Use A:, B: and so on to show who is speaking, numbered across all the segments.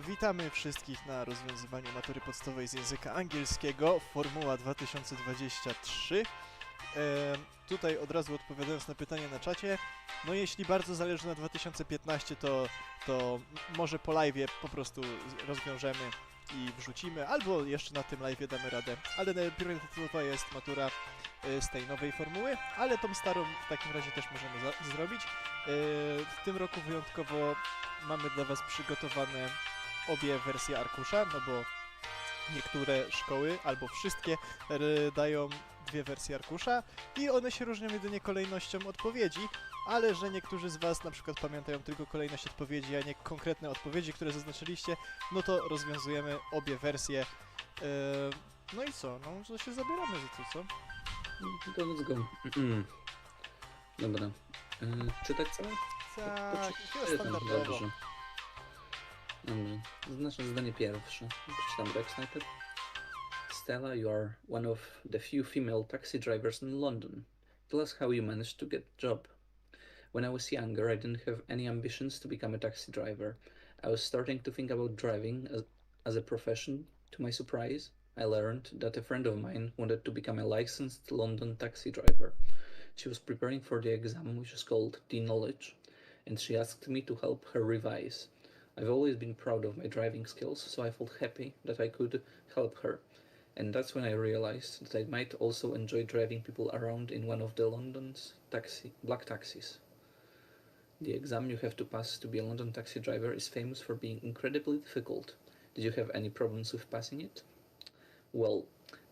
A: Witamy wszystkich na rozwiązywaniu matury podstawowej z języka angielskiego, formuła 2023. Tutaj od razu odpowiadając na pytanie na czacie, no jeśli bardzo zależy na 2015, to może po live'ie po prostu rozwiążemy i wrzucimy, albo jeszcze na tym live'ie damy radę, ale priorytetowa jest matura z tej nowej formuły, ale tą starą w takim razie też możemy zrobić. W tym roku wyjątkowo mamy dla Was przygotowane obie wersje arkusza, no bo niektóre szkoły, albo wszystkie, dają dwie wersje arkusza i one się różnią jedynie kolejnością odpowiedzi, ale że niektórzy z Was na przykład pamiętają tylko kolejność odpowiedzi, a nie konkretne odpowiedzi, które zaznaczyliście, no to rozwiązujemy obie wersje. No i co? No to się zabieramy za to, co?
B: To let's go. Dobra. Czytać całe?
A: Tak, chyba
B: Dobrze.
A: standardowo.
B: Dobrze. Nasze zdanie pierwsze. Przeczytam tekst najpierw. Stella, you are one of the few female taxi drivers in London. Tell us how you managed to get the job. When I was younger, I didn't have any ambitions to become a taxi driver. I was starting to think about driving as a profession. To my surprise, I learned that a friend of mine wanted to become a licensed London taxi driver. She was preparing for the exam, which is called the Knowledge, and she asked me to help her revise. I've always been proud of my driving skills, so I felt happy that I could help her. And that's when I realized that I might also enjoy driving people around in one of the London's black taxis. The exam you have to pass to be a London taxi driver is famous for being incredibly difficult. Did you have any problems with passing it? Well,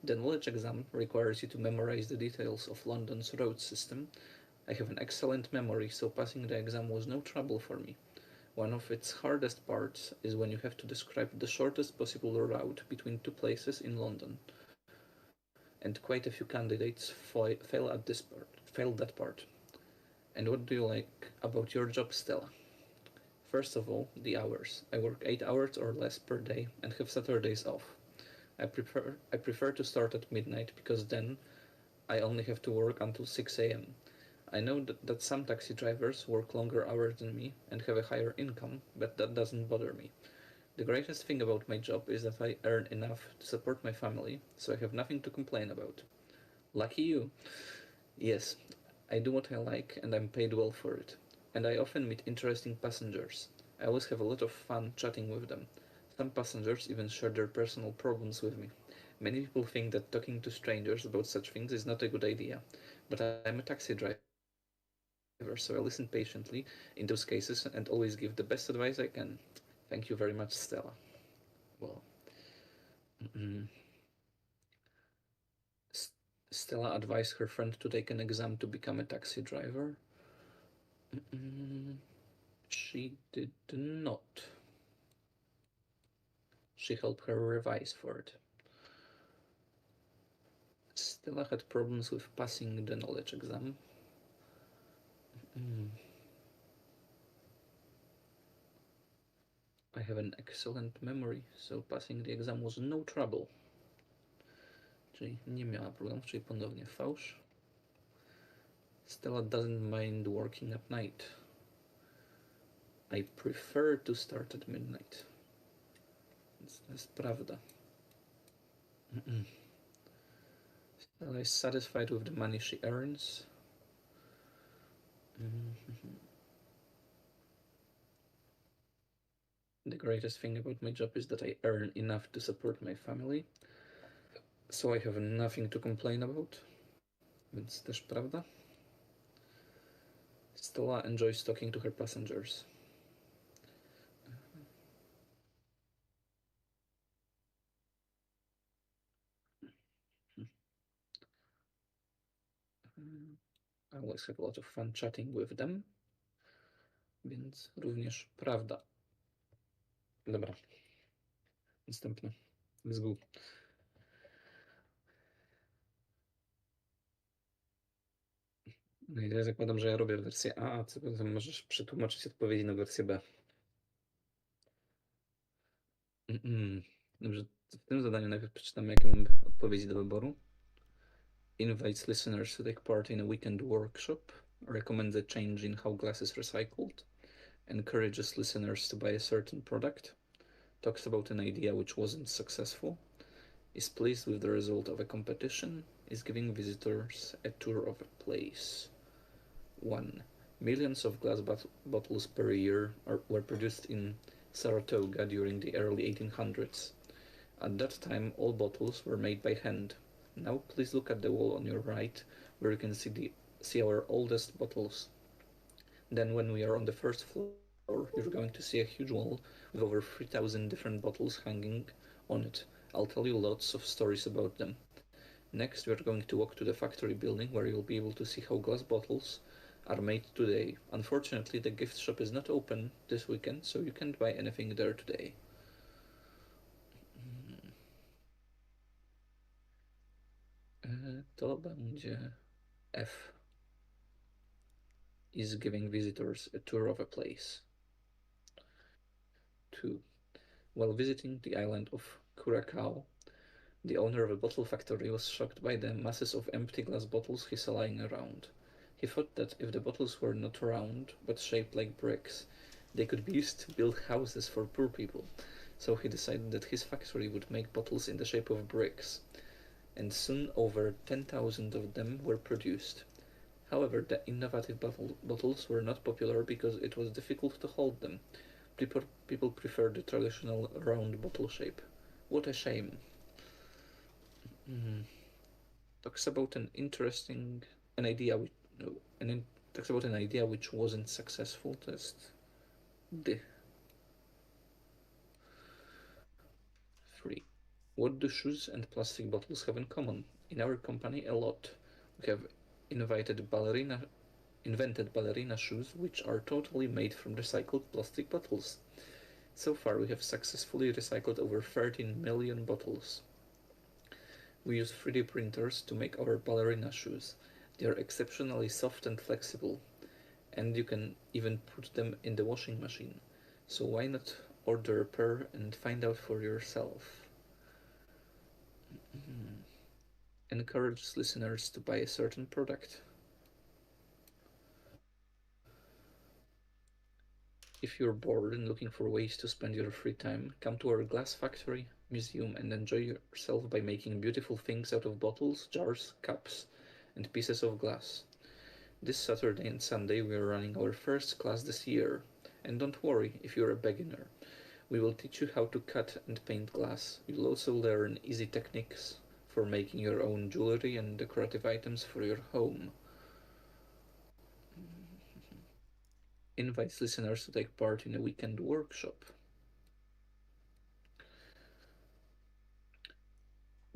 B: the knowledge exam requires you to memorize the details of London's road system. I have an excellent memory, so passing the exam was no trouble for me. One of its hardest parts is when you have to describe the shortest possible route between two places in London. And quite a few candidates failed that part. And what do you like about your job, Stella? First of all, the hours. I work 8 hours or less per day and have Saturdays off. I prefer to start at midnight because then I only have to work until 6 a.m. I know that some taxi drivers work longer hours than me and have a higher income, but that doesn't bother me. The greatest thing about my job is that I earn enough to support my family, so I have nothing to complain about. Lucky you. Yes, I do what I like and I'm paid well for it. And I often meet interesting passengers. I always have a lot of fun chatting with them. Some passengers even share their personal problems with me. Many people think that talking to strangers about such things is not a good idea, but I'm a taxi driver, so I listen patiently in those cases and always give the best advice I can. Thank you very much, Stella. Well, Stella advised her friend to take an exam to become a taxi driver. She did not. She helped her revise for it. Stella had problems with passing the knowledge exam. I have an excellent memory, so passing the exam was no trouble. Czyli nie miała problemów, czyli ponownie fałsz. Stella doesn't mind working at night. I prefer to start at midnight. Więc to jest prawda. Stella is satisfied with the money she earns. The greatest thing about my job is that I earn enough to support my family, so I have nothing to complain about. Więc też prawda. Stella enjoys talking to her passengers. I always have a lot of fun chatting with them. Więc również prawda. Dobra. Następne. Let's go. No i teraz zakładam, że ja robię wersję A, a co potem możesz przetłumaczyć odpowiedzi na wersję B. Dobrze, w tym zadaniu najpierw przeczytam, jakie mam odpowiedzi do wyboru. Invites listeners to take part in a weekend workshop. Recommends a change in how glass is recycled. Encourages listeners to buy a certain product. talks about an idea which wasn't successful, is pleased with the result of a competition, is giving visitors a tour of a place. 1. Millions of glass bottles per year were produced in Saratoga during the early 1800s. At that time, all bottles were made by hand. Now please look at the wall on your right, where you can see our oldest bottles. Then when we are on the first floor, you're going to see a huge wall with over 3,000 different bottles hanging on it. I'll tell you lots of stories about them. Next, we are going to walk to the factory building where you'll be able to see how glass bottles are made today. Unfortunately, the gift shop is not open this weekend, so you can't buy anything there today. To będzie F. Is giving visitors a tour of a place. 2. While visiting the island of Curacao, the owner of a bottle factory was shocked by the masses of empty glass bottles he saw lying around. He thought that if the bottles were not round, but shaped like bricks, they could be used to build houses for poor people. So he decided that his factory would make bottles in the shape of bricks, and soon over 10,000 of them were produced. However, the innovative bottles were not popular because it was difficult to hold them. People preferred the traditional round bottle shape. What a shame. Talks about an idea which wasn't successful. Test D. 3. What do shoes and plastic bottles have in common? In our company, a lot. We have invented ballerina shoes which are totally made from recycled plastic bottles. So far, we have successfully recycled over 13 million bottles. We use 3D printers to make our ballerina shoes. They are exceptionally soft and flexible, and you can even put them in the washing machine. So why not order a pair and find out for yourself? Encourages listeners to buy a certain product. If you're bored and looking for ways to spend your free time, come to our glass factory, museum, and enjoy yourself by making beautiful things out of bottles, jars, cups, and pieces of glass. This Saturday and Sunday we are running our first class this year. And don't worry if you're a beginner. We will teach you how to cut and paint glass. You'll also learn easy techniques for making your own jewelry and decorative items for your home. Invites listeners to take part in a weekend workshop.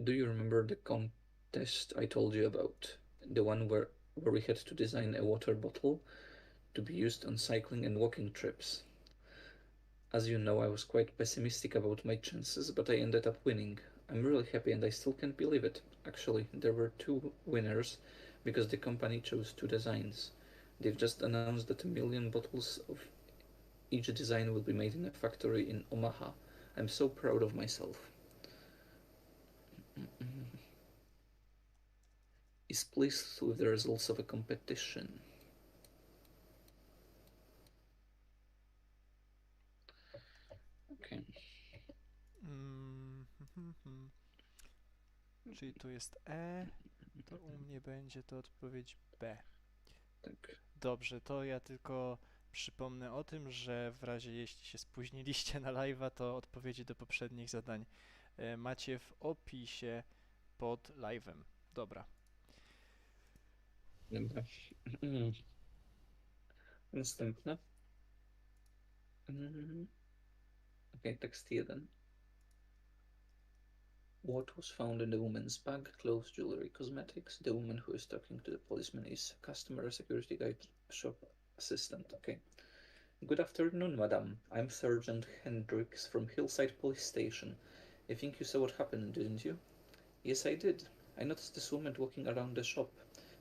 B: Do you remember the contest I told you about? The one where we had to design a water bottle to be used on cycling and walking trips. As you know, I was quite pessimistic about my chances, but I ended up winning. I'm really happy and I still can't believe it. Actually, there were 2 winners because the company chose 2 designs. They've just announced that 1 million bottles of each design will be made in a factory in Omaha. I'm so proud of myself. Is pleased with the results of a competition. Okay.
A: Czyli tu jest E, to u mnie będzie to odpowiedź B.
B: Tak.
A: Dobrze, to ja tylko przypomnę o tym, że w razie jeśli się spóźniliście na live'a, to odpowiedzi do poprzednich zadań macie w opisie pod live'em. Dobra.
B: Dobra. Następne. Okay, tekst 1. What was found in the woman's bag? Clothes, jewelry, cosmetics. The woman who is talking to the policeman is customer security guide shop assistant. Okay. Good afternoon, madam. I'm Sergeant Hendricks from Hillside Police Station. I think you saw what happened, didn't you? Yes, I did. I noticed this woman walking around the shop.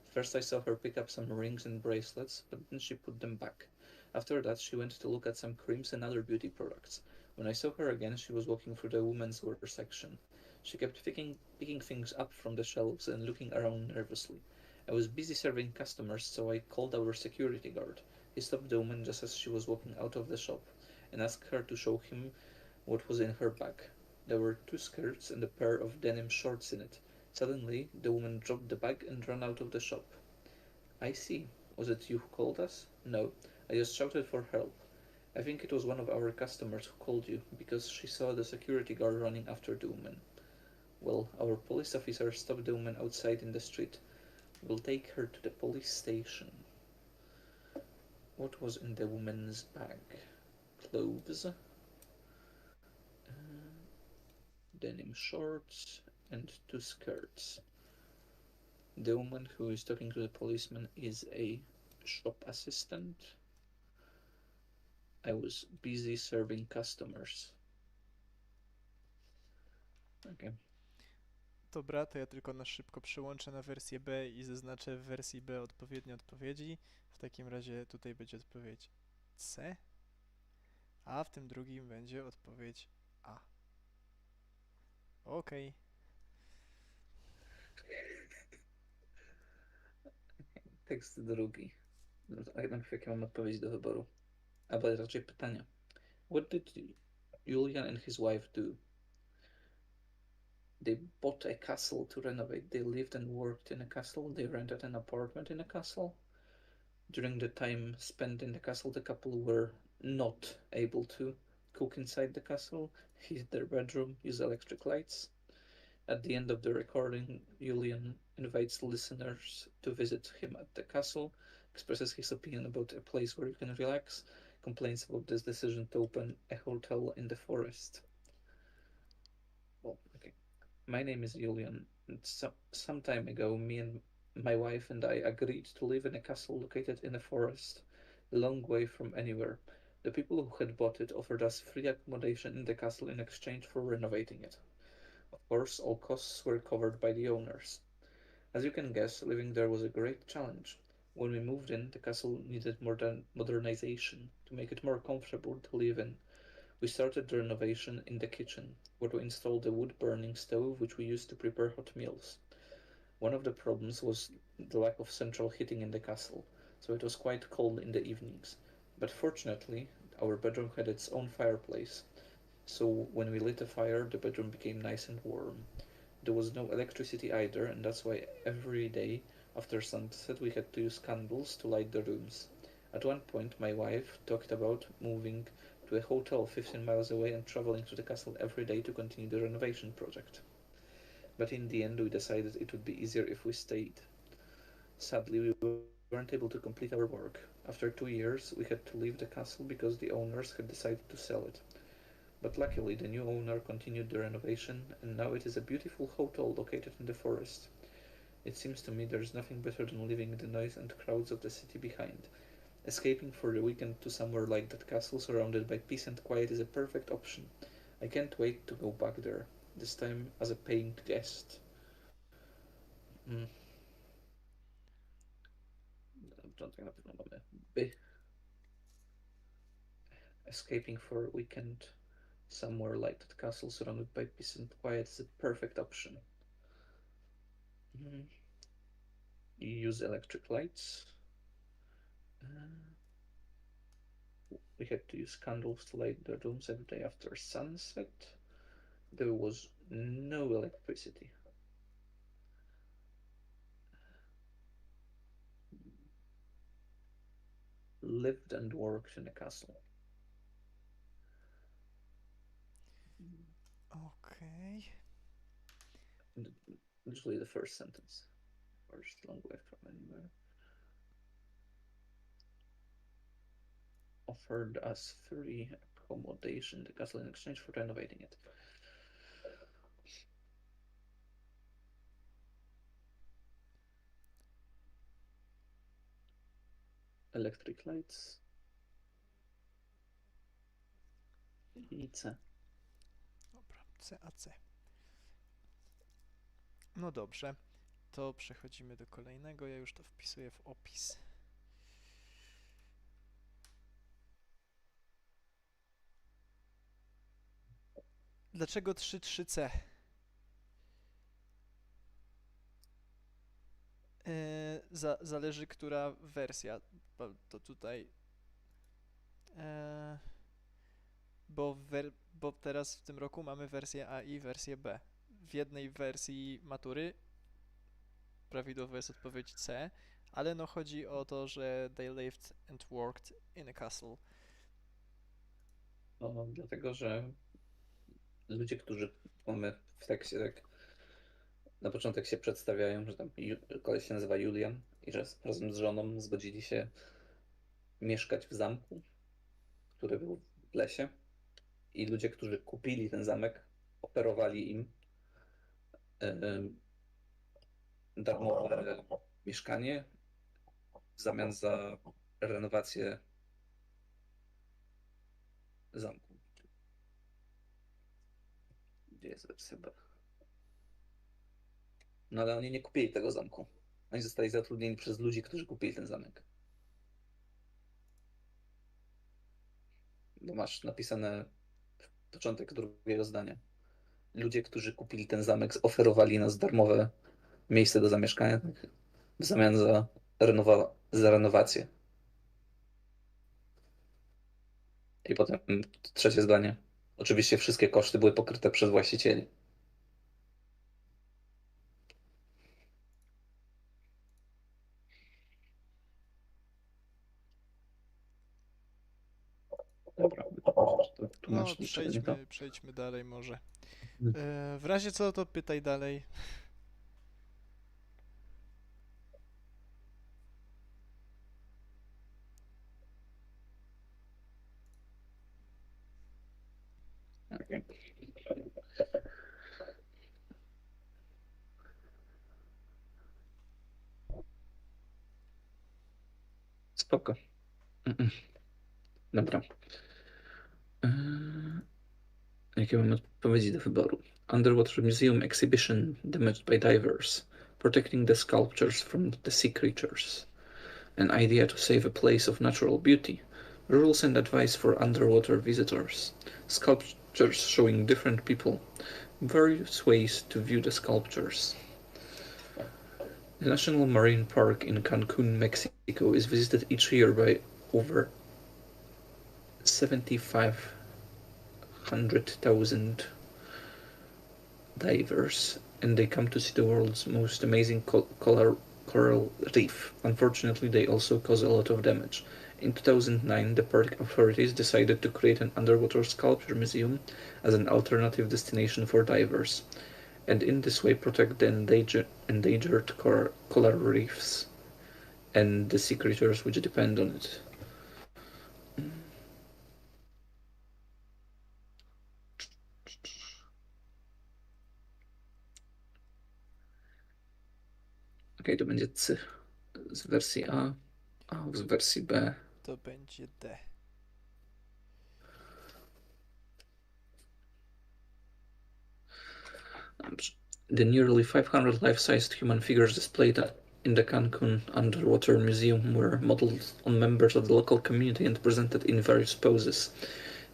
B: First I saw her pick up some rings and bracelets, but then she put them back. After that, she went to look at some creams and other beauty products. When I saw her again, she was walking through the women's wear section. She kept picking things up from the shelves and looking around nervously. I was busy serving customers, so I called our security guard. He stopped the woman just as she was walking out of the shop and asked her to show him What was in her bag? There were 2 skirts and a pair of denim shorts in it. Suddenly, the woman dropped the bag and ran out of the shop. I see. Was it you who called us? No, I just shouted for help. I think it was one of our customers who called you, because she saw the security guard running after the woman. Well, our police officer stopped the woman outside in the street. We'll take her to the police station. What was in the woman's bag? Clothes, denim shorts, and 2 skirts. The woman who is talking to the policeman is a shop assistant. I was busy serving customers. Okay.
A: Dobra, to ja tylko na szybko przełączę na wersję B i zaznaczę w wersji B odpowiednie odpowiedzi. W takim razie tutaj będzie odpowiedź C, a w tym drugim będzie odpowiedź A. Okej.
B: Tekst drugi. Najpierw jakie mam odpowiedź do wyboru? Albo raczej pytania. What did Julian and his wife do? They bought a castle to renovate. They lived and worked in a castle. They rented an apartment in a castle. During the time spent in the castle, the couple were not able to cook inside the castle, heat their bedroom, use electric lights. At the end of the recording, Julian invites listeners to visit him at the castle, expresses his opinion about a place where you can relax, complains about this decision to open a hotel in the forest. Well, okay. My name is Julian, and some time ago, me and my wife and I agreed to live in a castle located in a forest, a long way from anywhere. The people who had bought it offered us free accommodation in the castle in exchange for renovating it. Of course, all costs were covered by the owners. As you can guess, living there was a great challenge. When we moved in, the castle needed modernization to make it more comfortable to live in. We started the renovation in the kitchen, where we installed a wood-burning stove which we used to prepare hot meals. One of the problems was the lack of central heating in the castle, so it was quite cold in the evenings. But fortunately, our bedroom had its own fireplace, so when we lit a fire, the bedroom became nice and warm. There was no electricity either, and that's why every day after sunset we had to use candles to light the rooms. At one point, my wife talked about moving to a hotel 15 miles away and traveling to the castle every day to continue the renovation project. But in the end, we decided it would be easier if we stayed. Sadly, we weren't able to complete our work. After 2 years, we had to leave the castle because the owners had decided to sell it. But luckily, the new owner continued the renovation, and now it is a beautiful hotel located in the forest. It seems to me there's nothing better than leaving the noise and crowds of the city behind. Escaping for the weekend to somewhere like that castle surrounded by peace and quiet is a perfect option. I can't wait to go back there, this time as a paying guest. Początek na pewno mamy by. Escaping for a weekend somewhere like that castle surrounded by peace and quiet is a perfect option. You use electric lights. We had to use candles to light the rooms every day after sunset. There was no electricity. Lived and worked in a castle.
A: Okej.
B: Usually the first sentence. First, long way from anywhere. Offered us free accommodation in the castle in exchange for renovating it. Electric lights. I C.
A: Dobra, C, A, C. No dobrze, to przechodzimy do kolejnego. Ja już to wpisuję w opis. Dlaczego 3.3c? Zależy, która wersja. To tutaj bo teraz w tym roku mamy wersję A i wersję B. W jednej wersji matury prawidłowa jest odpowiedź C, ale no chodzi o to, że they lived and worked in a castle.
B: No, dlatego, że ludzie, którzy mamy w tekście, tak na początek się przedstawiają, że tam koleś się nazywa Julian i że razem z żoną zgodzili się mieszkać w zamku, który był w lesie, i ludzie, którzy kupili ten zamek, oferowali im darmowe mieszkanie w zamian za renowację zamku. Gdzie jest wersja B? No ale oni nie kupili tego zamku. Oni zostali zatrudnieni przez ludzi, którzy kupili ten zamek. Bo masz napisane początek drugiego zdania. Ludzie, którzy kupili ten zamek, oferowali nas darmowe miejsce do zamieszkania w zamian za, za renowację. I potem trzecie zdanie. Oczywiście wszystkie koszty były pokryte przez właścicieli. Dobra, tu
A: No,
B: masz liczenie to.
A: przejdźmy dalej może.
B: Mhm.
A: W razie co, to pytaj dalej.
B: Okay. Spoko. Dobra. Jakie mamy odpowiedzi do wyboru? Underwater Museum exhibition damaged by divers. Protecting the sculptures from the sea creatures. An idea to save a place of natural beauty. Rules and advice for underwater visitors. Sculptures showing different people. Various ways to view the sculptures. The National Marine Park in Cancun, Mexico is visited each year by over 7,500,000 divers, and they come to see the world's most amazing coral reef. Unfortunately, they also cause a lot of damage. In 2009, the park authorities decided to create an underwater sculpture museum as an alternative destination for divers, and in this way protect the endangered coral reefs and the sea creatures which depend on it. Okej, to będzie C z wersji A, a z wersji B.
A: To będzie D.
B: The nearly 500 life-sized human figures displayed in the Cancun Underwater Museum were modeled on members of the local community and presented in various poses.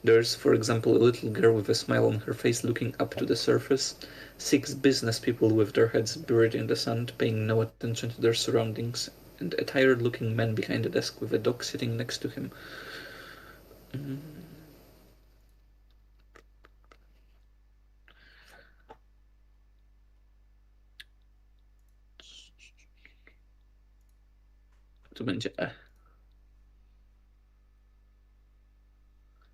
B: There is, for example, a little girl with a smile on her face looking up to the surface, 6 business people with their heads buried in the sand paying no attention to their surroundings, and a tired-looking man behind a desk with a dog sitting next to him. To będzie E.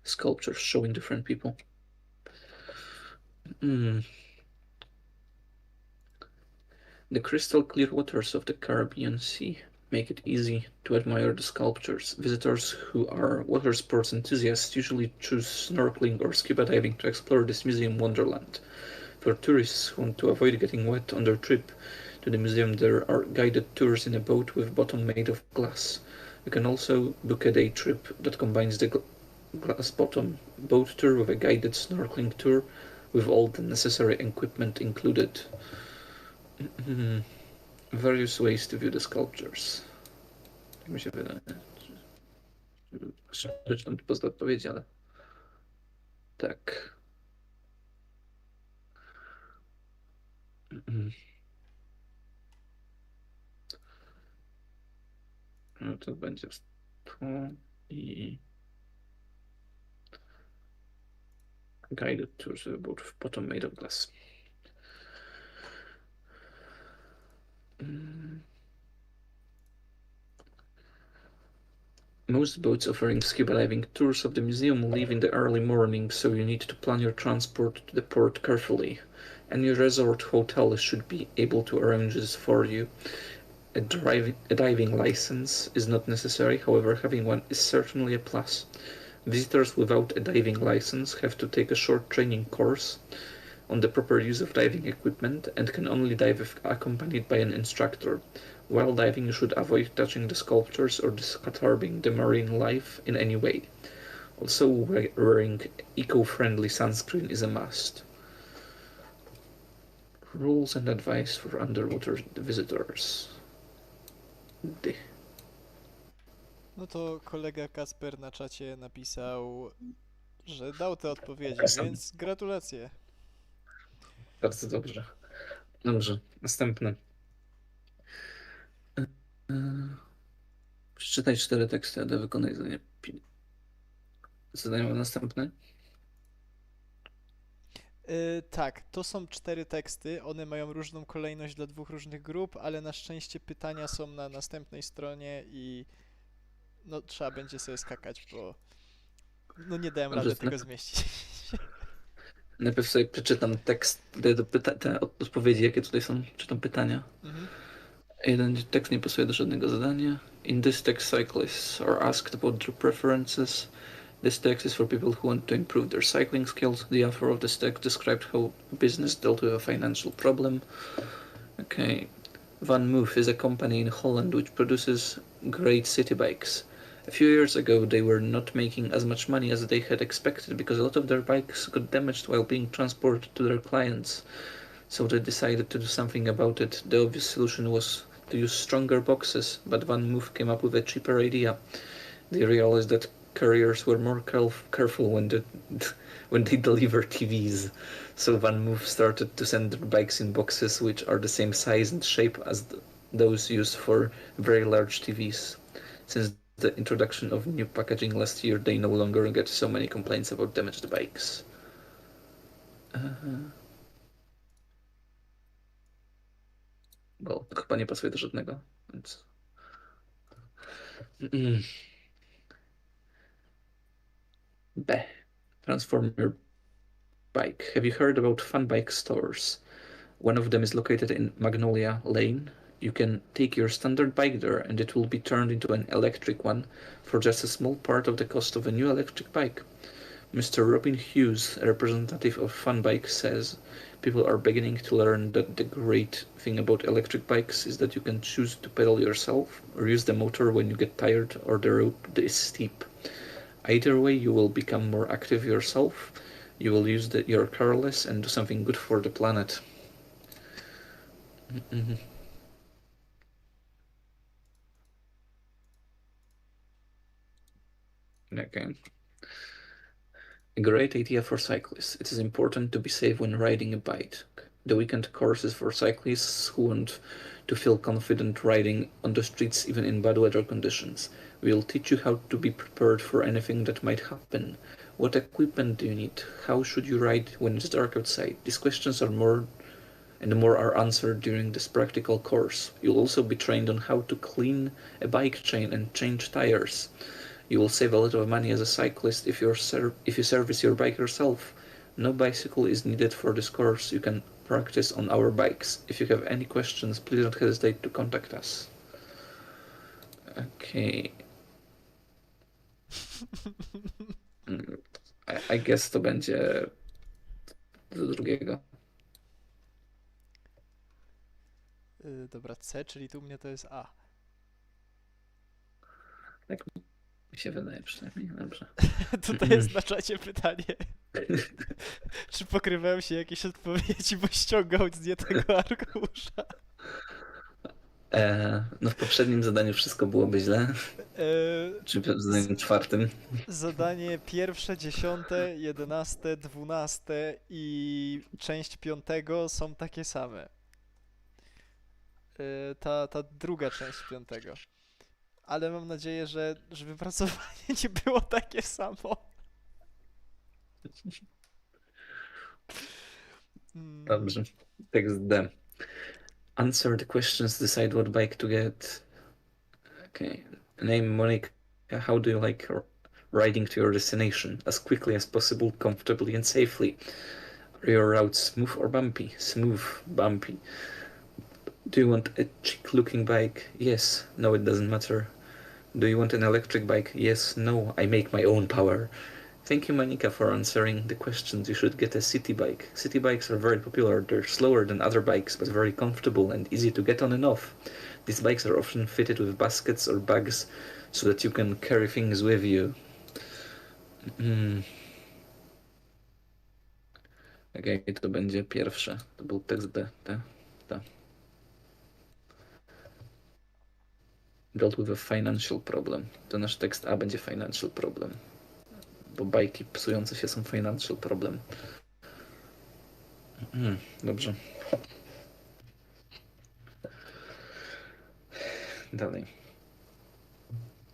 B: Sculptures showing different people. The crystal clear waters of the Caribbean Sea make it easy to admire the sculptures. Visitors who are water sports enthusiasts usually choose snorkeling or scuba diving to explore this museum wonderland. For tourists who want to avoid getting wet on their trip to the museum, there are guided tours in a boat with bottom made of glass. You can also book a day trip that combines the glass bottom boat tour with a guided snorkeling tour with all the necessary equipment included. Various ways to view the sculptures. Tak mi się wydaje. Zresztą tu poza odpowiedzi, ale tak. No to będzie to i guided tours of a boat with bottom made of glass. Most boats offering scuba diving tours of the museum leave in the early morning, so you need to plan your transport to the port carefully. Any resort hotel should be able to arrange this for you. A diving license is not necessary, however, having one is certainly a plus. Visitors without a diving license have to take a short training course on the proper use of diving equipment and can only dive if accompanied by an instructor. While diving, you should avoid touching the sculptures or disturbing the marine life in any way. Also, wearing eco-friendly sunscreen is a must. Rules and advice for underwater visitors.
A: No to kolega Kasper na czacie napisał, że dał te odpowiedzi, więc gratulacje.
B: Bardzo dobrze. Dobrze, następny. Przeczytaj 4 teksty, a wykonaj zadanie następne.
A: Tak, to są 4 teksty, one mają różną kolejność dla 2 różnych grup, ale na szczęście pytania są na następnej stronie i no trzeba będzie sobie skakać, bo no nie dałem rady tego zmieścić.
B: Najpierw sobie przeczytam tekst, te odpowiedzi, jakie tutaj są, czytam pytania. Jeden tekst nie pasuje do żadnego zadania. In this text, cyclists are asked about their preferences. This text is for people who want to improve their cycling skills. The author of this text described how business dealt with a financial problem. Okay. Van Moof is a company in Holland which produces great city bikes. A few years ago, they were not making as much money as they had expected because a lot of their bikes got damaged while being transported to their clients. So they decided to do something about it. The obvious solution was to use stronger boxes, but Van Moof came up with a cheaper idea. They realized that couriers were more careful when they deliver TVs. So Van Moof started to send their bikes in boxes which are the same size and shape as those used for very large TVs. Since the introduction of new packaging last year, they no longer get so many complaints about damaged bikes. Bo chyba nie pasuje do żadnego, więc... B. Transform your bike. Have you heard about fun bike stores? One of them is located in Magnolia Lane. You can take your standard bike there and it will be turned into an electric one for just a small part of the cost of a new electric bike. Mr. Robin Hughes, a representative of Fun Bike, says people are beginning to learn that the great thing about electric bikes is that you can choose to pedal yourself or use the motor when you get tired or the road is steep. Either way, you will become more active yourself, you will use your car less and do something good for the planet. Okay. A great idea for cyclists. It is important to be safe when riding a bike. The weekend course is for cyclists who want to feel confident riding on the streets even in bad weather conditions. We will teach you how to be prepared for anything that might happen. What equipment do you need? How should you ride when it's dark outside? These questions are more are answered during this practical course. You'll also be trained on how to clean a bike chain and change tires. You will save a lot of money as a cyclist if you service your bike yourself. No bicycle is needed for this course. You can practice on our bikes. If you have any questions, please don't hesitate to contact us. Okay. I guess to będzie do drugiego.
A: Dobra, C, czyli tu u mnie to jest A.
B: Tak mi się wydaje przynajmniej, dobrze.
A: Tutaj jest na czacie pytanie. Czy pokrywają się jakieś odpowiedzi, bo ściągał z nie tego arkusza?
B: No w poprzednim zadaniu wszystko byłoby źle. Czy w zadaniu czwartym?
A: Zadanie pierwsze, 10, 11, 12 i część 5 są takie same. Ta druga część 5. Ale mam nadzieję, że wypracowanie nie było takie samo.
B: Dobrze. Tekst D. Answer the questions, decide what bike to get. Okay. Name Monica. How do you like riding to your destination? As quickly as possible, comfortably and safely. Are your routes smooth or bumpy? Smooth, bumpy. Do you want a chic-looking bike? Yes. No, it doesn't matter. Do you want an electric bike? Yes. No, I make my own power. Thank you, Monica, for answering the questions. You should get a city bike. City bikes are very popular. They're slower than other bikes, but very comfortable and easy to get on and off. These bikes are often fitted with baskets or bags so that you can carry things with you. Okej, to będzie pierwsze. To był tekst B. T. Dealt with a financial problem. To nasz tekst A będzie financial problem. Bo bajki psujące się są financial problem. Dobrze. Dalej.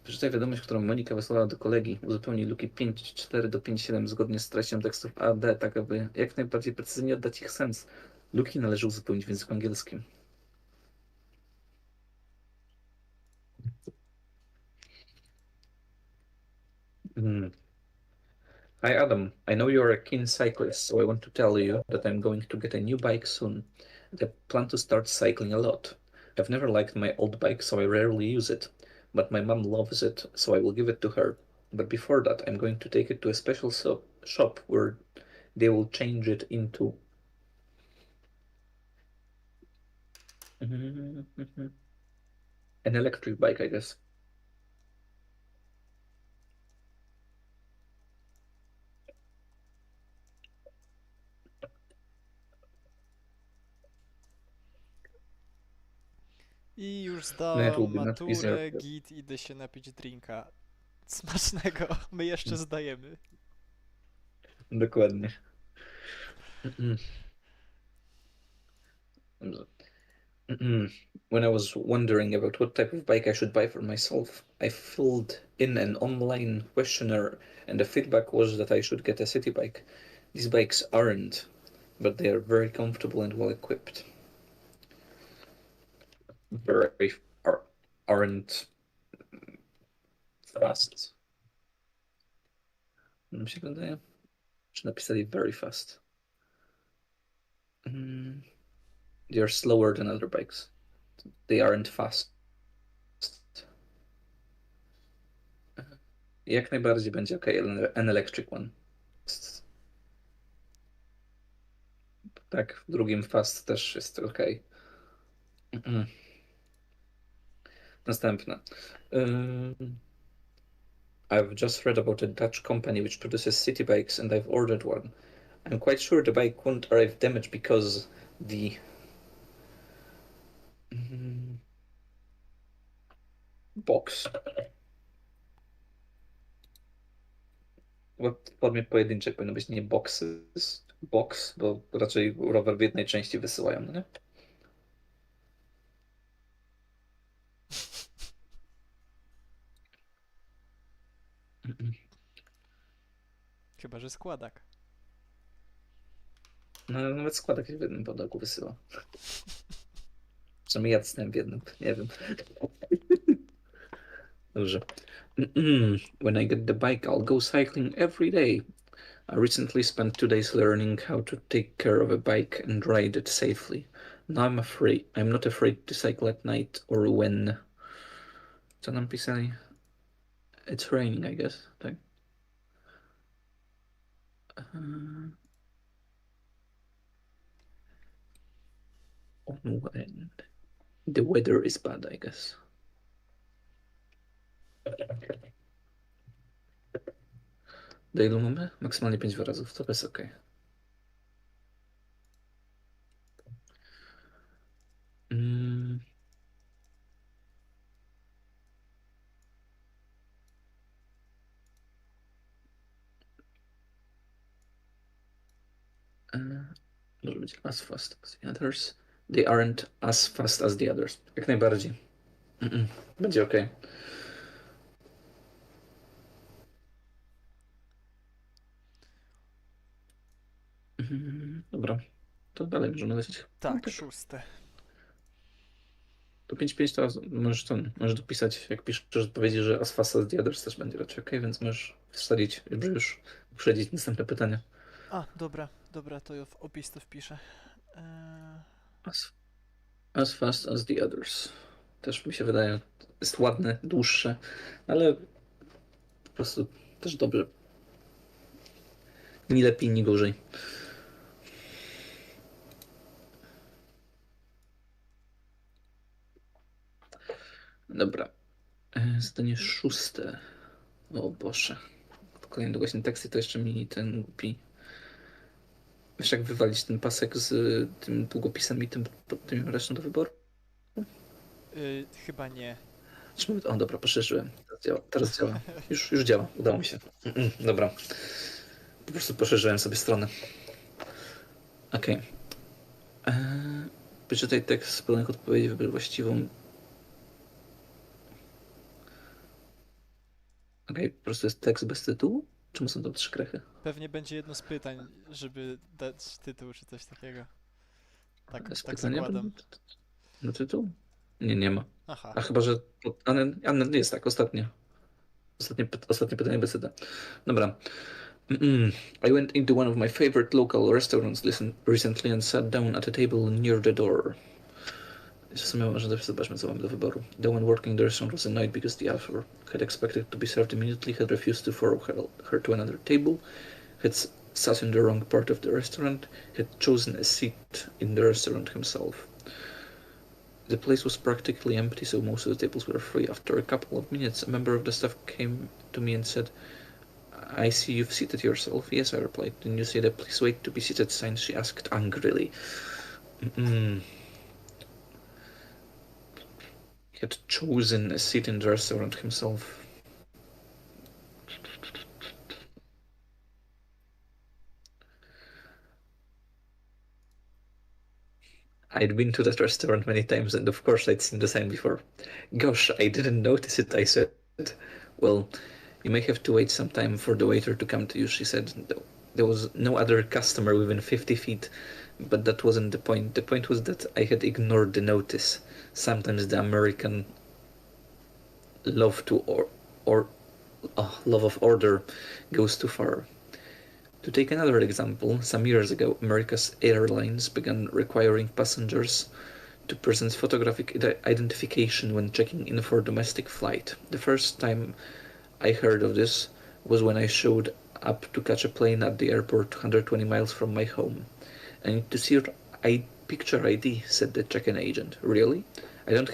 B: Przeczytaj wiadomość, którą Monika wysłała do kolegi. Uzupełnij luki 5.4 do 5.7 zgodnie z treścią tekstów A, D, tak aby jak najbardziej precyzyjnie oddać ich sens. Luki należy uzupełnić w języku angielskim. Hi Adam, I know you're a keen cyclist, so I want to tell you that I'm going to get a new bike soon. I plan to start cycling a lot. I've never liked my old bike, so I rarely use it. But my mom loves it, so I will give it to her. But before that, I'm going to take it to a special shop where they will change it into an electric bike, I guess.
A: I już
B: That
A: zdałam
B: will be much easier.
A: maturę, git, idę się napić drinka. Smacznego, my jeszcze zdajemy.
B: Dokładnie. When I was wondering about what type of bike I should buy for myself, I filled in an online questionnaire, and the feedback was that I should get a city bike. These bikes aren't, but they are very comfortable and well equipped. Aren't fast. Mi się wydaje, że napisali very fast. They are slower than other bikes. They aren't fast. Jak najbardziej będzie ok. An electric one. Tak, w drugim fast też jest ok. Następne. I've just read about a Dutch company which produces city bikes and I've ordered one. I'm quite sure the bike won't arrive damaged because the box. W formie pojedynczej powinno być nie boxes, box, bo raczej rower w jednej części wysyłają, no nie?
A: Chyba, że składak.
B: No nawet składak się w jednym pudełku wysyła. Przynajmniej ja dostałem w jednym, nie wiem. Dobrze. When I get the bike, I'll go cycling every day. I recently spent 2 days learning how to take care of a bike and ride it safely. Now I'm not afraid to cycle at night or when. Co nam pisali? It's raining, I guess, tak? On when the weather is bad, I guess. Do ilu mamy? Maksymalnie 5 wyrazów, to jest ok. Może być as fast as the others. They aren't as fast as the others. Jak najbardziej. Będzie ok. to dalej możemy lecieć.
A: Tak,
B: No
A: 6.
B: To 5-5 to możesz dopisać, jak piszesz odpowiedzi, że as fast as the others też będzie raczej ok, więc możesz wsadzić, żeby już uprzedzić następne pytanie.
A: A, dobra, to ja w opis to wpiszę.
B: As fast as the others. Też mi się wydaje, jest ładne, dłuższe, ale po prostu też dobrze. Ni lepiej, ni gorzej. Dobra. Zdanie 6. O Boże. Kolejny długośny teksty to jeszcze mi ten głupi. Wiesz jak wywalić ten pasek z tym długopisem i tym resztą do wyboru?
A: Chyba nie.
B: O dobra, poszerzyłem. Teraz działa. Już działa. Udało mi się. Dobra. Po prostu poszerzyłem sobie stronę. Okej. Przeczytaj tekst z podanych odpowiedzi, wybierz właściwą. Okej, po prostu jest tekst bez tytułu? Czemu są to 3 krechy?
A: Pewnie będzie jedno z pytań, żeby dać tytuł czy coś takiego. Tak
B: pytania
A: zakładam.
B: na tytuł? Nie ma.
A: Aha.
B: A chyba, że... Ale jest tak, ostatnie pytanie bez tytułu. Dobra. I went into one of my favorite local restaurants recently and sat down at a table near the door. W sumie może zobaczmy, co mamy do wyboru. The one working the restaurant was annoyed because the offer had expected to be served immediately, had refused to follow her to another table, had sat in the wrong part of the restaurant, had chosen a seat in the restaurant himself. The place was practically empty, so most of the tables were free. After a couple of minutes, a member of the staff came to me and said, I see you've seated yourself. Yes, I replied. Didn't you see the please wait to be seated sign? She asked angrily. He had chosen a seat in the restaurant himself. I'd been to that restaurant many times, and of course I'd seen the sign before. Gosh, I didn't notice it, I said. Well, you may have to wait some time for the waiter to come to you, she said. There was no other customer within 50 feet, but that wasn't the point. The point was that I had ignored the notice. Sometimes the American love of order goes too far. To take another example, some years ago, America's airlines began requiring passengers to present photographic identification when checking in for a domestic flight. The first time I heard of this was when I showed up to catch a plane at the airport 120 miles from my home. I need to see your picture ID, said the check-in agent. Really? I don't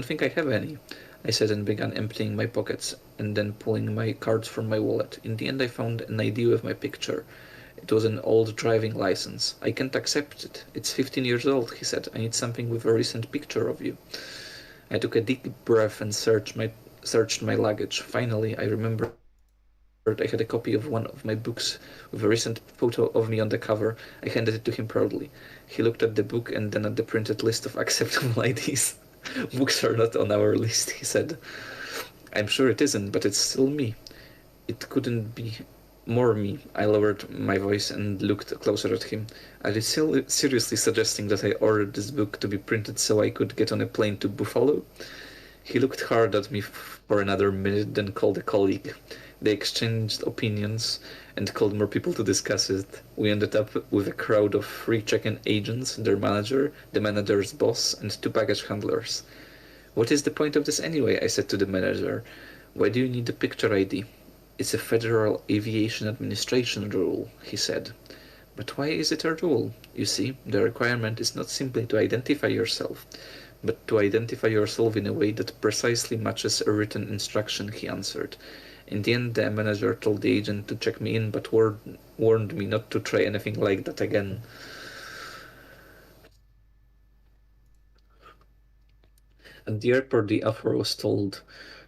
B: think I have any, I said, and began emptying my pockets and then pulling my cards from my wallet. In the end, I found an ID with my picture. It was an old driving license. I can't accept it. It's 15 years old, he said. I need something with a recent picture of you. I took a deep breath and searched my luggage. Finally, I remembered I had a copy of one of my books with a recent photo of me on the cover. I handed it to him proudly. He looked at the book and then at the printed list of acceptable IDs. Books are not on our list, he said. I'm sure it isn't, but it's still me. It couldn't be more me. I lowered my voice and looked closer at him. Are you seriously suggesting that I ordered this book to be printed so I could get on a plane to Buffalo? He looked hard at me for another minute, then called a colleague. They exchanged opinions and called more people to discuss it. We ended up with a crowd of 3 check-in agents, their manager, the manager's boss, and 2 baggage handlers. What is the point of this anyway? I said to the manager. Why do you need a picture ID? It's a Federal Aviation Administration rule, he said. But why is it a rule? You see, the requirement is not simply to identify yourself, but to identify yourself in a way that precisely matches a written instruction, he answered. In the end, the manager told the agent to check me in, but warned me not to try anything like that again. At the airport, the offer was told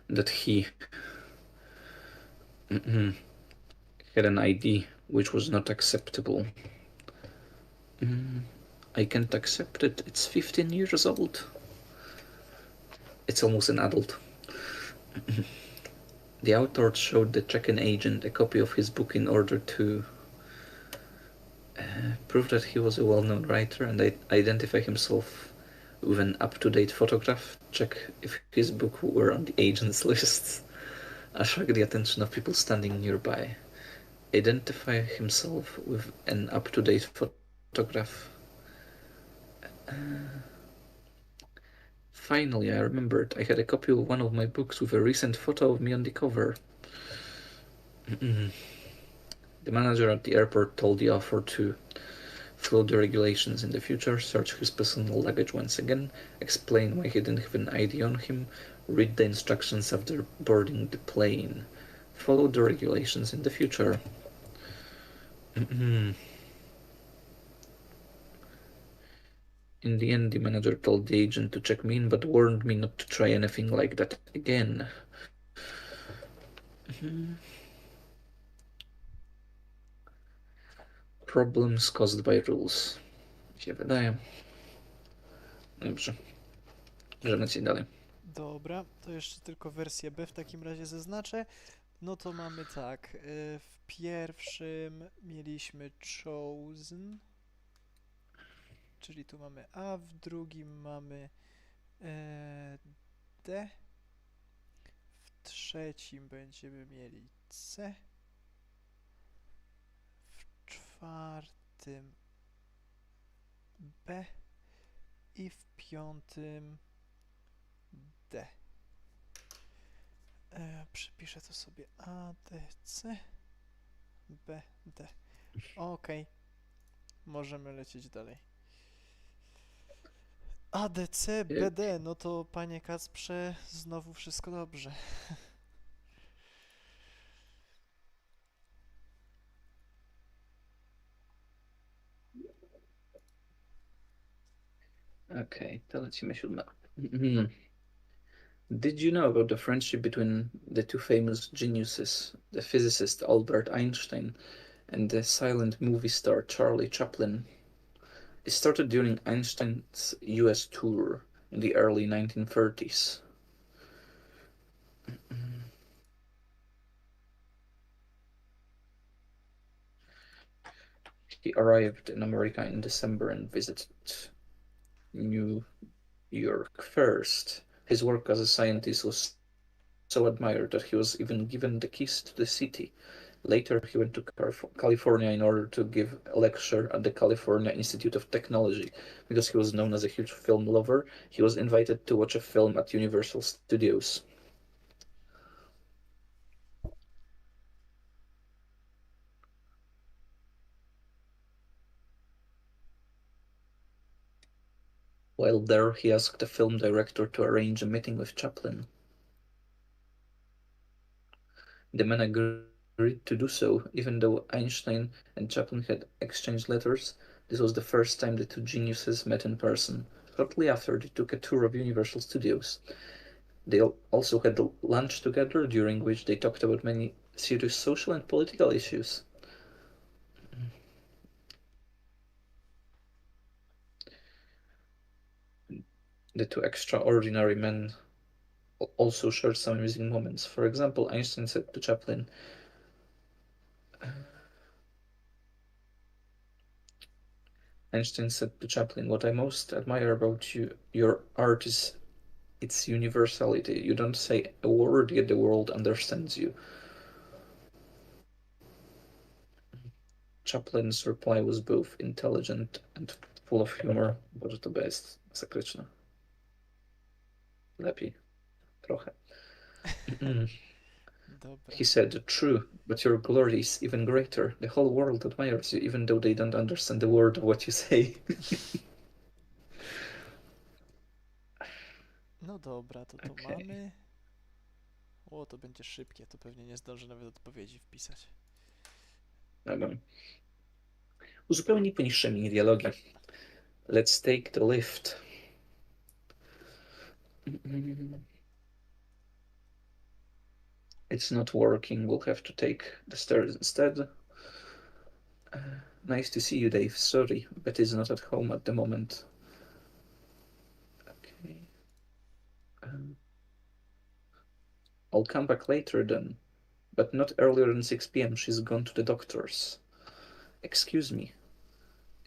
B: that he had an ID which was not acceptable. I can't accept it. It's 15 years old. It's almost an adult. The author showed the check-in agent a copy of his book in order to prove that he was a well-known writer, and identify himself with an up-to-date photograph, check if his book were on the agent's lists, attract the attention of people standing nearby, identify himself with an up-to-date photograph. Finally, I remembered I had a copy of one of my books with a recent photo of me on the cover. The manager at the airport told the author to follow the regulations in the future, search his personal luggage once again, explain why he didn't have an ID on him, read the instructions after boarding the plane. Follow the regulations in the future. In the end, the manager told the agent to check me in, but warned me not to try anything like that again. Problems caused by rules. Mi się wydaje. Dobrze. Możemy ci dalej.
A: Dobra, to jeszcze tylko wersję B w takim razie zaznaczę. No to mamy tak, w pierwszym mieliśmy chosen, czyli tu mamy A, w drugim mamy D, w trzecim będziemy mieli C, w czwartym B i w piątym D. Przypiszę to sobie A, D, C, B, D. Ok. Możemy lecieć dalej. A, D, C, B, D. No to panie Kacprze, znowu wszystko dobrze.
B: Okej, to lecimy siódme. Did you know about the friendship between the two famous geniuses, the physicist Albert Einstein and the silent movie star Charlie Chaplin? It started during Einstein's US tour in the early 1930s. He arrived in America in December and visited New York first. His work as a scientist was so admired that he was even given the keys to the city. Later, he went to California in order to give a lecture at the California Institute of Technology. Because he was known as a huge film lover, he was invited to watch a film at Universal Studios. While there, he asked the film director to arrange a meeting with Chaplin. The man agreed to do so, even though Einstein and Chaplin had exchanged letters. This was the first time the two geniuses met in person. Shortly after, they took a tour of Universal Studios. They also had lunch together, during which they talked about many serious social and political issues. The two extraordinary men also shared some amusing moments. For example, Einstein said to Chaplin, "What I most admire about your art is its universality. You don't say a word, yet the world understands you." Chaplin's reply was both intelligent and full of humor. Boże, to jest masakryczne. Lepiej. Trochę.
A: Dobra.
B: He said, "True, but your glory is even greater. The whole world admires you, even though they don't understand a word of what you say."
A: No dobra, to
B: Okej.
A: mamy. O, to będzie szybkie, to pewnie nie zdążę nawet odpowiedzi wpisać.
B: Dobra. Uzupełnij poniższymi dialogi. Let's take the lift. It's not working. We'll have to take the stairs instead. Nice to see you, Dave. Sorry, Betty's not at home at the moment. Okay. I'll come back later then, but not earlier than 6 p.m. She's gone to the doctor's. Excuse me.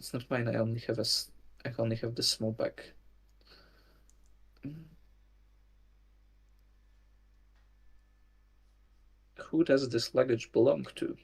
B: It's not mine. I only have this small bag. Who does this luggage belong to?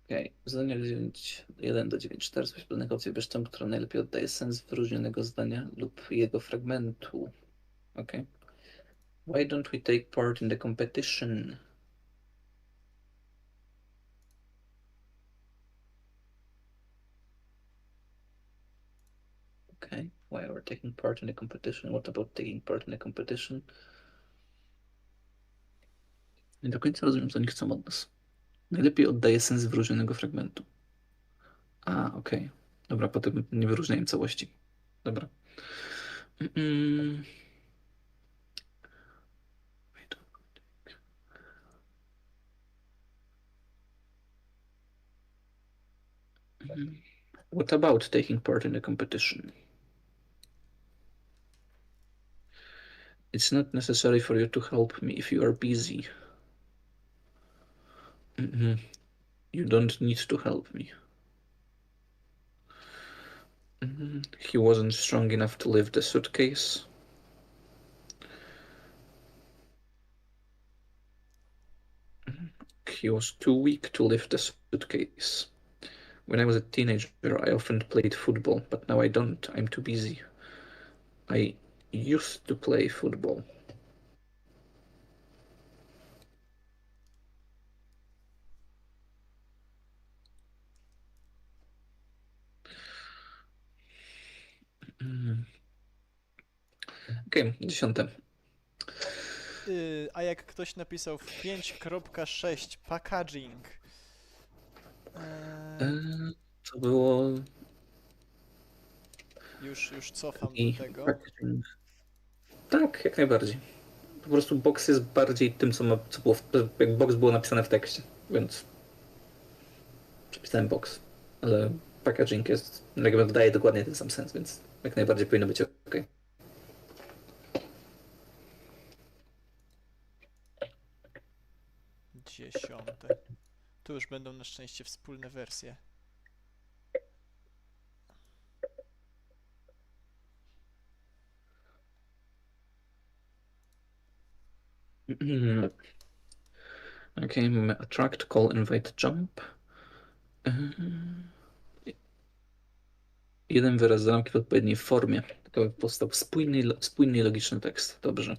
B: Okej, zadanie 1 do 9.4. Coś pewnego wybierz tą, która najlepiej oddaje sens wyróżnionego zdania lub jego fragmentu. Okay. Why don't we take part in the competition? Okay, why are we taking part in the competition? What about taking part in the competition? Nie do końca rozumiem, co oni chcą od nas. Najlepiej oddaje sens wyróżnionego fragmentu. A, okej. Dobra, potem nie wyróżniałem całości. Dobra. What about taking part in the competition? It's not necessary for you to help me if you are busy. You don't need to help me. He wasn't strong enough to lift the suitcase. He was too weak to lift the suitcase. When I was a teenager, I often played football, but now I don't. I'm too busy. I used to play football. Okej, 10.
A: A jak ktoś napisał w 5.6 packaging.
B: To było...
A: Już cofam
B: I
A: do tego.
B: packaging. Tak, jak najbardziej. Po prostu box jest bardziej tym, co było, jak box było napisane w tekście, więc przepisałem box, ale packaging jest, jakby daje dokładnie ten sam sens, więc jak najbardziej powinno być ok.
A: Dziesiąte. Tu już będą na szczęście wspólne wersje.
B: Okay, attract, call, invite, jump. Jeden wyraz zamki w odpowiedniej formie. Tak aby powstał spójny i logiczny tekst. Dobrze.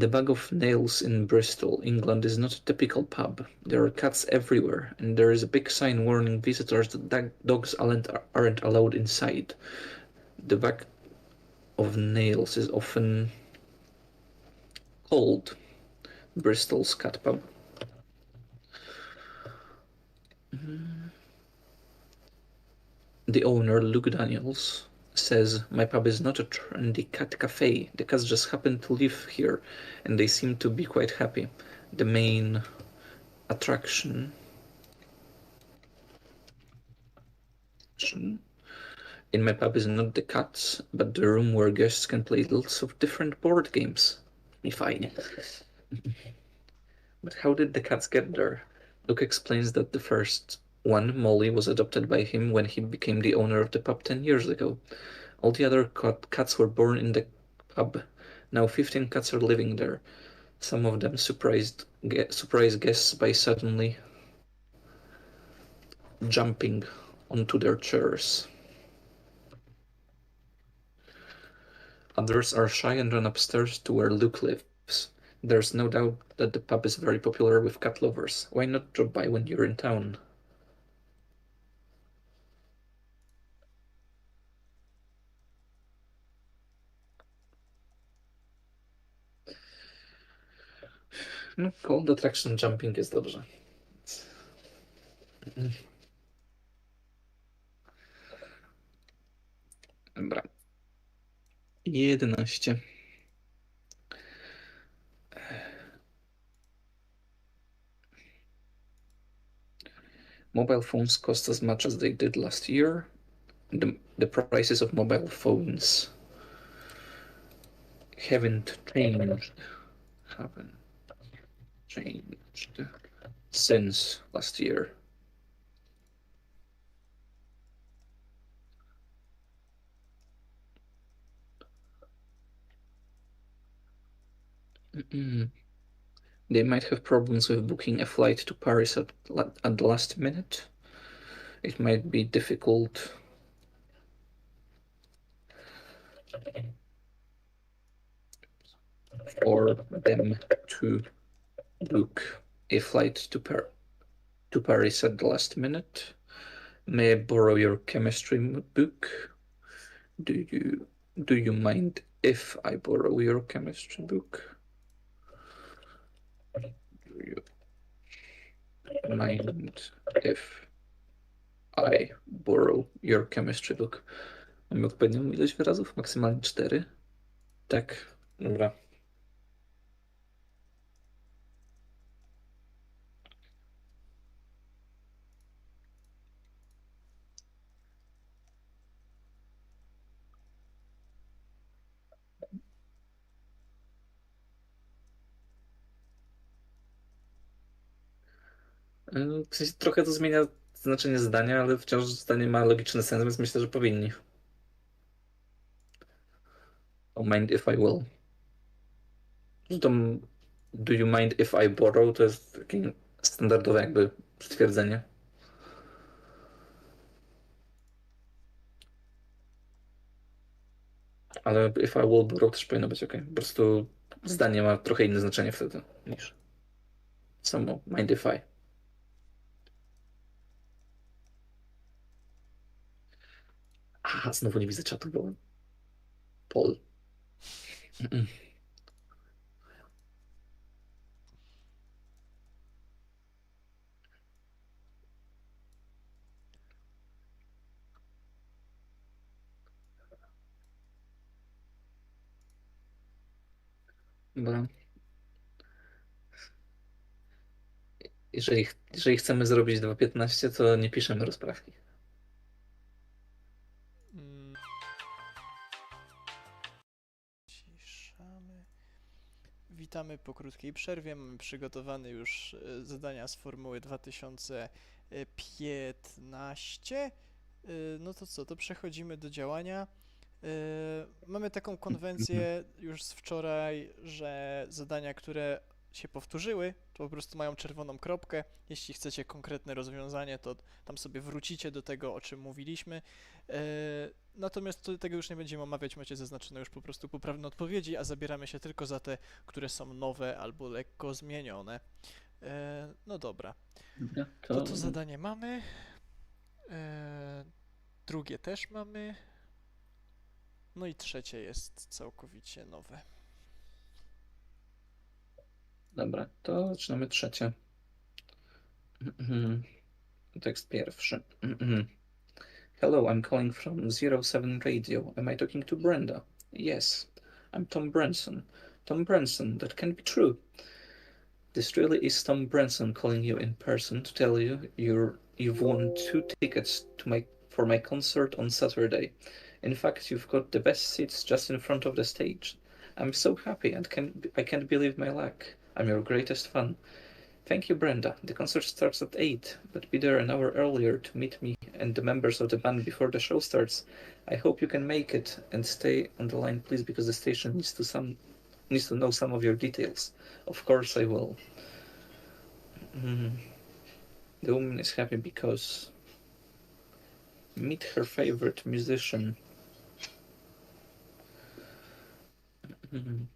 B: The Bag of Nails in Bristol, England is not a typical pub. There are cats everywhere, and there is a big sign warning visitors that dogs aren't allowed inside. The Bag of Nails is often called Bristol's cat pub. The owner, Luke Daniels, says, "My pub is not a trendy cat cafe. The cats just happen to live here, and they seem to be quite happy. The main attraction in my pub is not the cats, but the room where guests can play lots of different board games." I fine. But how did the cats get there? Luke explains that the first one, Molly, was adopted by him when he became the owner of the pub 10 years ago. All the other cats were born in the pub. Now 15 cats are living there. Some of them surprise guests by suddenly jumping onto their chairs. Others are shy and run upstairs to where Luke lives. There's no doubt that the pub is very popular with cat lovers. Why not drop by when you're in town? No, cold attraction jumping jest dobrze. Dobra. 11. Mobile phones cost as much as they did last year. The prices of mobile phones haven't changed since last year. They might have problems with booking a flight to Paris at the last minute. It might be difficult for them to book a flight to Paris at the last minute. May I borrow your chemistry book? Do you mind if I borrow your chemistry book? Do you mind if I borrow your chemistry book? Mamy odpowiednią ilość wyrazów? Maksymalnie 4. Tak, dobra. W sensie trochę to zmienia znaczenie zdania, ale wciąż zdanie ma logiczny sens, więc myślę, że powinni. Oh, mind if I will. Zresztą do you mind if I borrow to jest takie standardowe jakby stwierdzenie. Ale if I will borrow też powinno być ok. Po prostu zdanie ma trochę inne znaczenie wtedy niż samo mind if I. Aha, znowu nie widzę czatu, bo Paul. Dobra. Jeżeli chcemy zrobić 2.15, to nie piszemy rozprawki.
A: Ciszamy. Witamy po krótkiej przerwie. Mamy przygotowane już zadania z formuły 2015. No to co, to przechodzimy do działania. Mamy taką konwencję już z wczoraj, że zadania, które się powtórzyły, to po prostu mają czerwoną kropkę. Jeśli chcecie konkretne rozwiązanie, to tam sobie wrócicie do tego, o czym mówiliśmy. Natomiast tego już nie będziemy omawiać, macie zaznaczone już po prostu poprawne odpowiedzi, a zabieramy się tylko za te, które są nowe albo lekko zmienione. No dobra. To zadanie mamy. Drugie też mamy. No i trzecie jest całkowicie nowe.
B: Dobra, to zaczynamy trzecie. Tekst pierwszy. Hello, I'm calling from 07 Radio. Am I talking to Brenda? Yes, I'm Tom Branson. Tom Branson, that can't be true. This really is Tom Branson calling you in person to tell you you've won 2 tickets for my concert on Saturday. In fact, you've got the best seats just in front of the stage. I'm so happy and I can't believe my luck. I'm your greatest fan. Thank you, Brenda. The concert starts at 8, but be there an hour earlier to meet me and the members of the band before the show starts. I hope you can make it and stay on the line, please, because the station needs to know some of your details. Of course I will. The woman is happy because meet her favorite musician.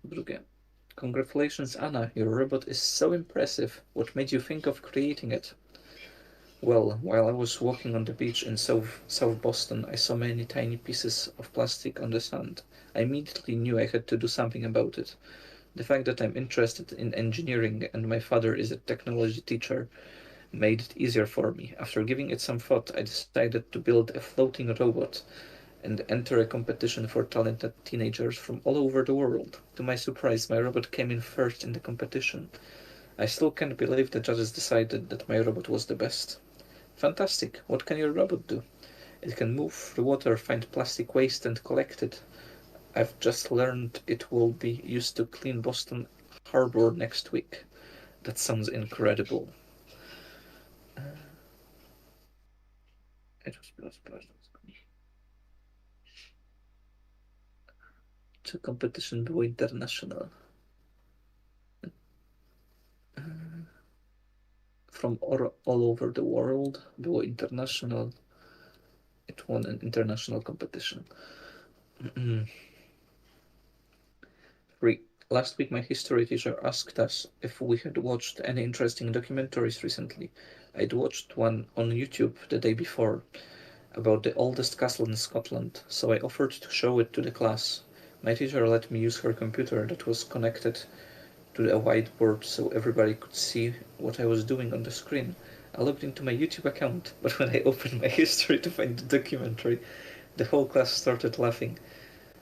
B: Drugie. Congratulations, Anna. Your robot is so impressive. What made you think of creating it? Well, while I was walking on the beach in South Boston, I saw many tiny pieces of plastic on the sand. I immediately knew I had to do something about it. The fact that I'm interested in engineering and my father is a technology teacher made it easier for me. After giving it some thought, I decided to build a floating robot and enter a competition for talented teenagers from all over the world. To my surprise, my robot came in first in the competition. I still can't believe the judges decided that my robot was the best. Fantastic. What can your robot do? It can move through water, find plastic waste and collect it. I've just learned it will be used to clean Boston Harbor next week. That sounds incredible. Czy competition było international? From all over the world, było international. It won an international competition. 3. Last week my history teacher asked us if we had watched any interesting documentaries recently. I'd watched one on YouTube the day before about the oldest castle in Scotland, so I offered to show it to the class. My teacher let me use her computer that was connected to a whiteboard so everybody could see what I was doing on the screen. I logged into my YouTube account, but when I opened my history to find the documentary, the whole class started laughing.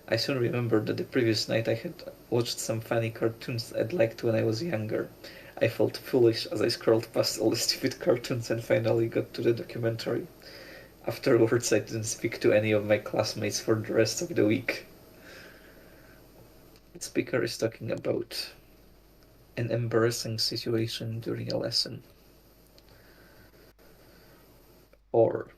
B: I soon remembered that the previous night I had watched some funny cartoons I'd liked when I was younger. I felt foolish as I scrolled past all the stupid cartoons and finally got to the documentary. Afterwards, I didn't speak to any of my classmates for the rest of the week. The speaker is talking about an embarrassing situation during a lesson. Or,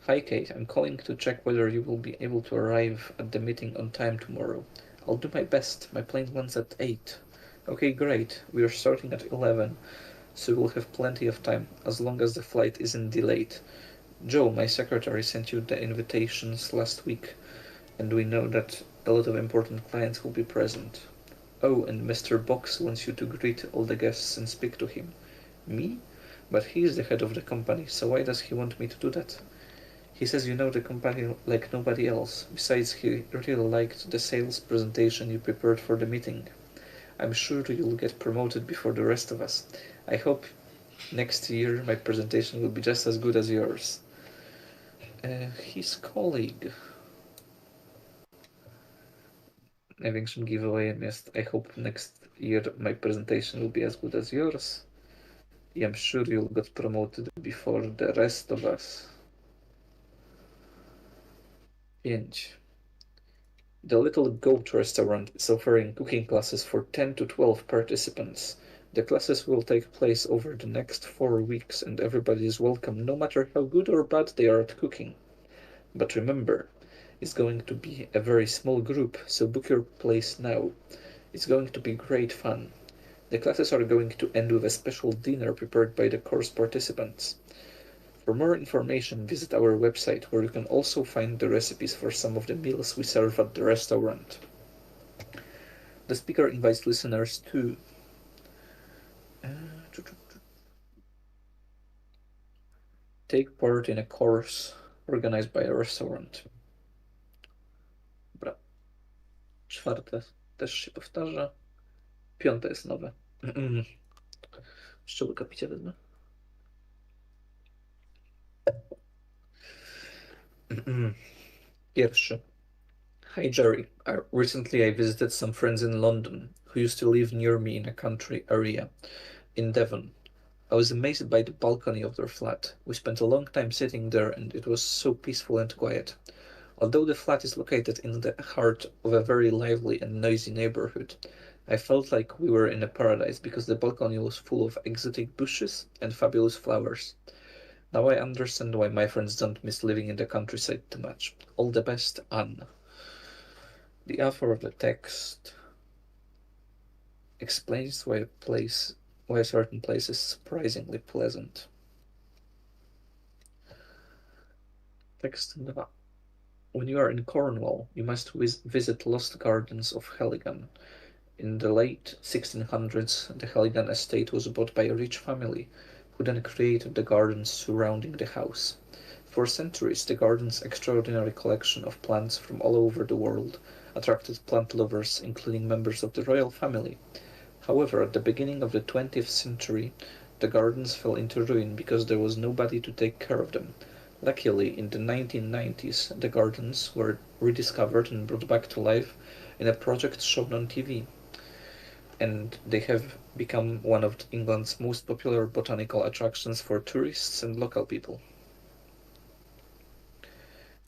B: hi Kate, I'm calling to check whether you will be able to arrive at the meeting on time tomorrow. I'll do my best. My plane lands at 8. Okay, great. We are starting at 11, so we'll have plenty of time, as long as the flight isn't delayed. Joe, my secretary, sent you the invitations last week, and we know that a lot of important clients will be present. Oh, and Mr. Box wants you to greet all the guests and speak to him. Me? But he is the head of the company, so why does he want me to do that? He says you know the company like nobody else. Besides, he really liked the sales presentation you prepared for the meeting. I'm sure you'll get promoted before the rest of us. I hope next year my presentation will be just as good as yours. His colleague. Największym giveawayem jest I hope next year my presentation will be as good as yours. I'm sure you'll get promoted before the rest of us. 5. The Little Goat Restaurant is offering cooking classes for 10 to 12 participants. The classes will take place over the next 4 weeks and everybody is welcome no matter how good or bad they are at cooking. But remember, it's going to be a very small group, so book your place now. It's going to be great fun. The classes are going to end with a special dinner prepared by the course participants. For more information, visit our website, where you can also find the recipes for some of the meals we serve at the restaurant. The speaker invites listeners to take part in a course organized by a restaurant. Dobra. 4 też się powtarza. 5 jest nowe. Jeszcze łyka picia wezmę. Pierwszy. Hi Jerry. Recently I visited some friends in London who used to live near me in a country area in Devon. I was amazed by the balcony of their flat. We spent a long time sitting there and it was so peaceful and quiet. Although the flat is located in the heart of a very lively and noisy neighborhood, I felt like we were in a paradise because the balcony was full of exotic bushes and fabulous flowers. Now I understand why my friends don't miss living in the countryside too much. All the best, Anne. The author of the text explains why a certain place is surprisingly pleasant. Text 2. When you are in Cornwall, you must visit Lost Gardens of Helligan. In the late 1600s, the Helligan estate was bought by a rich family, who then created the gardens surrounding the house. For centuries, the garden's extraordinary collection of plants from all over the world attracted plant lovers, including members of the royal family. However, at the beginning of the 20th century, the gardens fell into ruin because there was nobody to take care of them. Luckily, in the 1990s, the gardens were rediscovered and brought back to life in a project shown on TV. and they have become one of England's most popular botanical attractions for tourists and local people.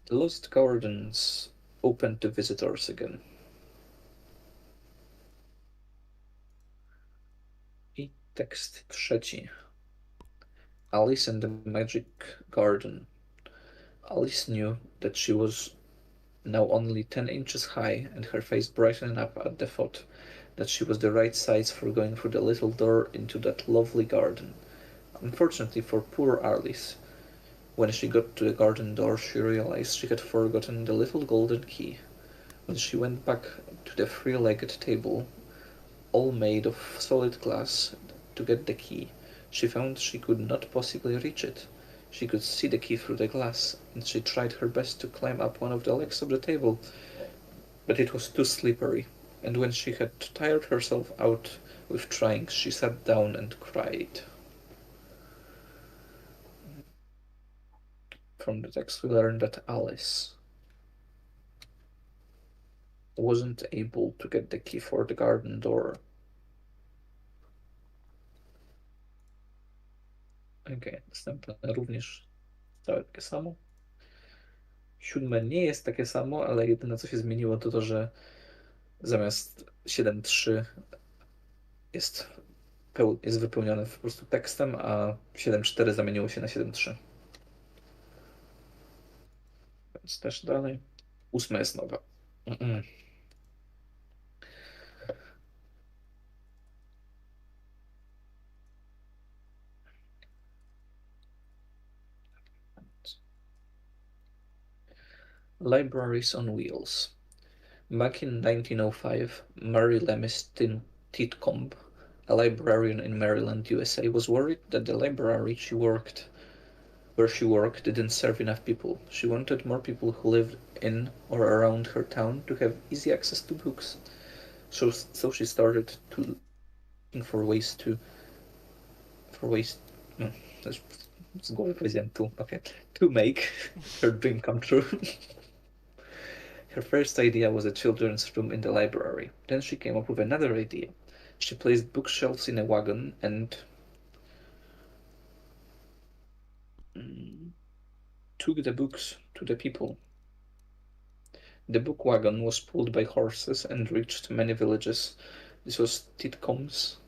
B: The Lost Gardens open to visitors again. I tekst trzeci. Alice and the Magic Garden. Alice knew that she was now only 10 inches high, and her face brightened up at the thought that she was the right size for going through the little door into that lovely garden. Unfortunately for poor Alice, when she got to the garden door, she realized she had forgotten the little golden key. When she went back to the three-legged table, all made of solid glass, to get the key, she found she could not possibly reach it. She could see the key through the glass, and she tried her best to climb up one of the legs of the table, but it was too slippery, and when she had tired herself out with trying, she sat down and cried. From the text we learned that Alice wasn't able to get the key for the garden door. Okej, następne również całe takie samo. 7 nie jest takie samo, ale jedyne co się zmieniło to to, że zamiast 7.3 jest wypełnione po prostu tekstem, a 7.4 zamieniło się na 7.3. Więc też dalej. 8 jest nowa. Libraries on Wheels. Back in 1905, Mary Lemis Titcomb, a librarian in Maryland, USA, was worried that the library where she worked didn't serve enough people. She wanted more people who lived in or around her town to have easy access to books. So she started looking for ways to make her dream come true. Her first idea was a children's room in the library. Then she came up with another idea. She placed bookshelves in a wagon and took the books to the people. The book wagon was pulled by horses and reached many villages. This was Titcomb's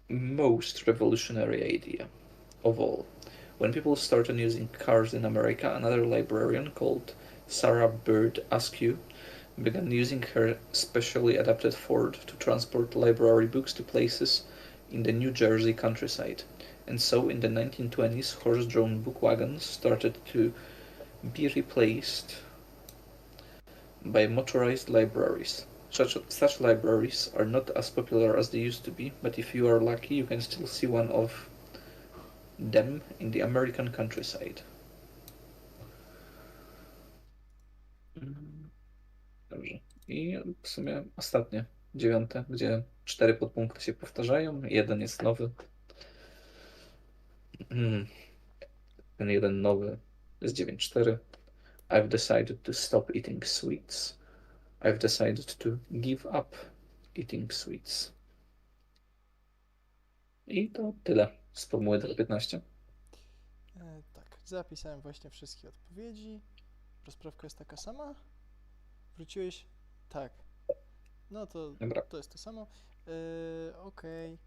B: most revolutionary idea of all. When people started using cars in America, another librarian called Sarah Bird Askew began using her specially adapted Ford to transport library books to places in the New Jersey countryside. And so in the 1920s, horse-drawn book wagons started to be replaced by motorized libraries. Such libraries are not as popular as they used to be, but if you are lucky, you can still see one of them in the American countryside. Dobrze. I w sumie ostatnie, 9, gdzie 4 podpunkty się powtarzają, jeden jest nowy. Ten jeden nowy jest 9.4. I've decided to stop eating sweets. I've decided to give up eating sweets. I to tyle z formuły 2.15.
A: Tak, zapisałem właśnie wszystkie odpowiedzi. Rozprawka jest taka sama. Wróciłeś? Tak. No to
B: Dobra.
A: to jest to samo. Okej.